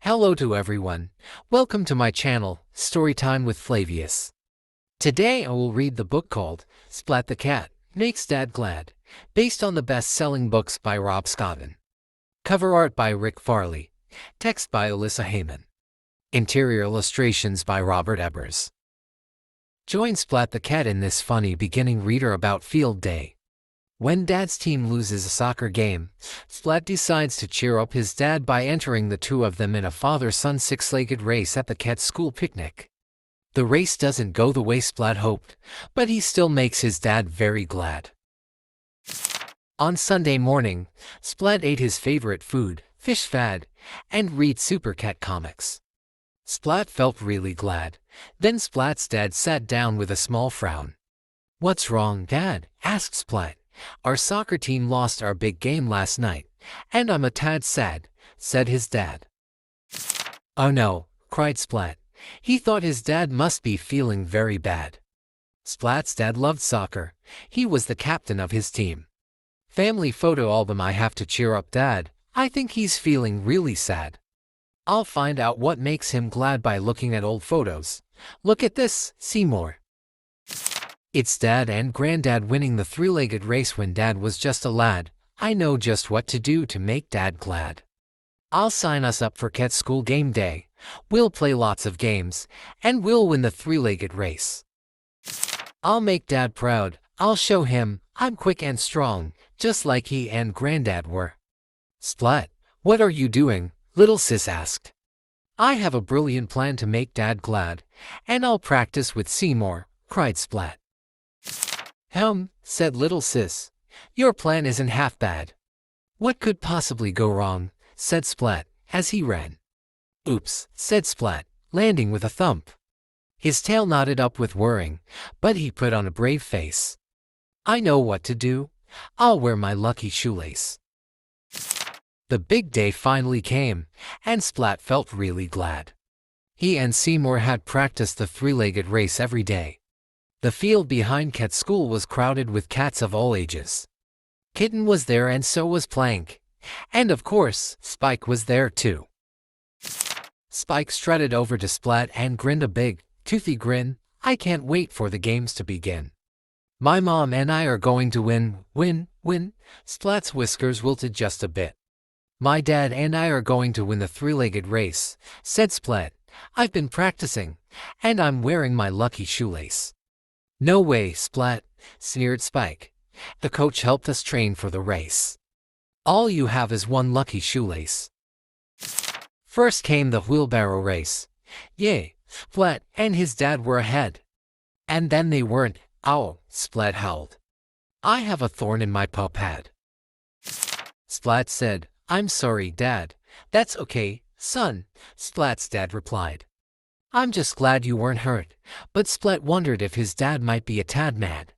Hello to everyone. Welcome to my channel, Storytime with Flavius. Today I will read the book called Splat the Cat, Makes Dad Glad, based on the best-selling books by Rob Scotton. Cover art by Rick Farley. Text by Alyssa Heyman. Interior illustrations by Robert Ebers. Join Splat the Cat in this funny beginning reader about field day. When Dad's team loses a soccer game, Splat decides to cheer up his dad by entering the two of them in a father-son six-legged race at the Cat's school picnic. The race doesn't go the way Splat hoped, but he still makes his dad very glad. On Sunday morning, Splat ate his favorite food, fish fad, and read Super Cat comics. Splat felt really glad. Then Splat's dad sat down with a small frown. "What's wrong, Dad?" asked Splat. "Our soccer team lost our big game last night, and I'm a tad sad," said his dad. "Oh no," cried Splat. He thought his dad must be feeling very bad. Splat's dad loved soccer. He was the captain of his team. "Family photo album. I have to cheer up Dad. I think he's feeling really sad. I'll find out what makes him glad by looking at old photos. Look at this, Seymour. It's Dad and Granddad winning the three-legged race when Dad was just a lad. I know just what to do to make Dad glad. I'll sign us up for Cat School game day. We'll play lots of games, and we'll win the three-legged race. I'll make Dad proud. I'll show him I'm quick and strong, just like he and Granddad were." "Splat, what are you doing?" little sis asked. "I have a brilliant plan to make Dad glad, and I'll practice with Seymour," cried Splat. Said little sis. "Your plan isn't half bad." "What could possibly go wrong?" said Splat, as he ran. "Oops," said Splat, landing with a thump. His tail knotted up with worrying, but he put on a brave face. "I know what to do. I'll wear my lucky shoelace." The big day finally came, and Splat felt really glad. He and Seymour had practiced the three-legged race every day. The field behind Cat School was crowded with cats of all ages. Kitten was there and so was Plank. And of course, Spike was there too. Spike strutted over to Splat and grinned a big, toothy grin. "I can't wait for the games to begin. My mom and I are going to win. Splat's whiskers wilted just a bit. "My dad and I are going to win the three-legged race," said Splat. "I've been practicing, and I'm wearing my lucky shoelace." "No way, Splat," sneered Spike. "The coach helped us train for the race. All you have is one lucky shoelace." First came the wheelbarrow race. Yay, Splat and his dad were ahead. And then they weren't. "Ow," Splat howled. "I have a thorn in my paw pad." Splat said, "I'm sorry, Dad." "That's okay, son," Splat's dad replied. "I'm just glad you weren't hurt." But Splat wondered if his dad might be a tad mad.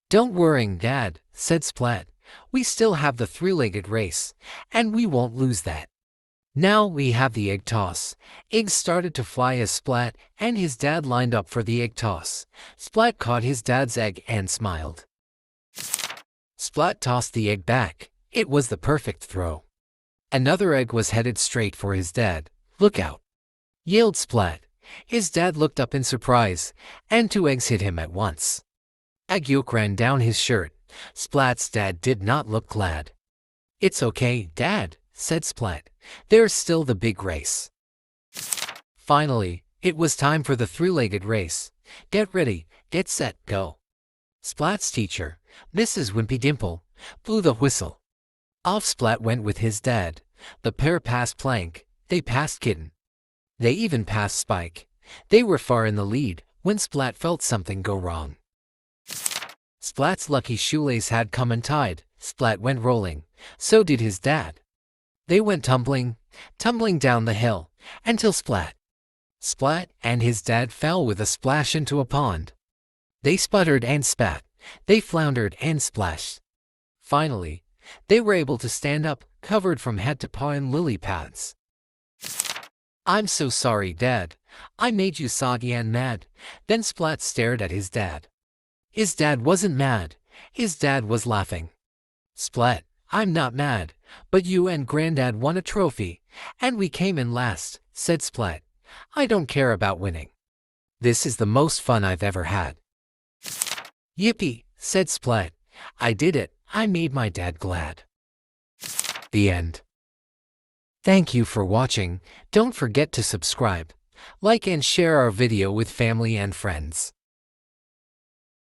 "Don't worry, Dad," said Splat. "We still have the three-legged race, and we won't lose that." Now we have the egg toss. Eggs started to fly as Splat and his dad lined up for the egg toss. Splat caught his dad's egg and smiled. Splat tossed the egg back. It was the perfect throw. Another egg was headed straight for his dad. "Look out!" yelled Splat. His dad looked up in surprise, and two eggs hit him at once. Egg yolk ran down his shirt. Splat's dad did not look glad. "It's okay, Dad," said Splat. "There's still the big race." Finally, it was time for the three-legged race. "Get ready, get set, go." Splat's teacher, Mrs. Wimpy Dimple, blew the whistle. Off Splat went with his dad. The pair passed Plank. They passed Kitten. They even passed Spike. They were far in the lead when Splat felt something go wrong. Splat's lucky shoelace had come untied. Splat went rolling. So did his dad. They went tumbling down the hill, until Splat and his dad fell with a splash into a pond. They sputtered and spat. They floundered and splashed. Finally, they were able to stand up, covered from head to paw in lily pads. "I'm so sorry, Dad. I made you soggy and mad." Then Splat stared at his dad. His dad wasn't mad. His dad was laughing. "Splat, I'm not mad, but you and Granddad won a trophy, and we came in last, said Splat. I don't care about winning. This is the most fun I've ever had. Yippee, said Splat. I did it. I made my dad glad. The end. Thank you for watching. Don't forget to subscribe, like and share our video with family and friends.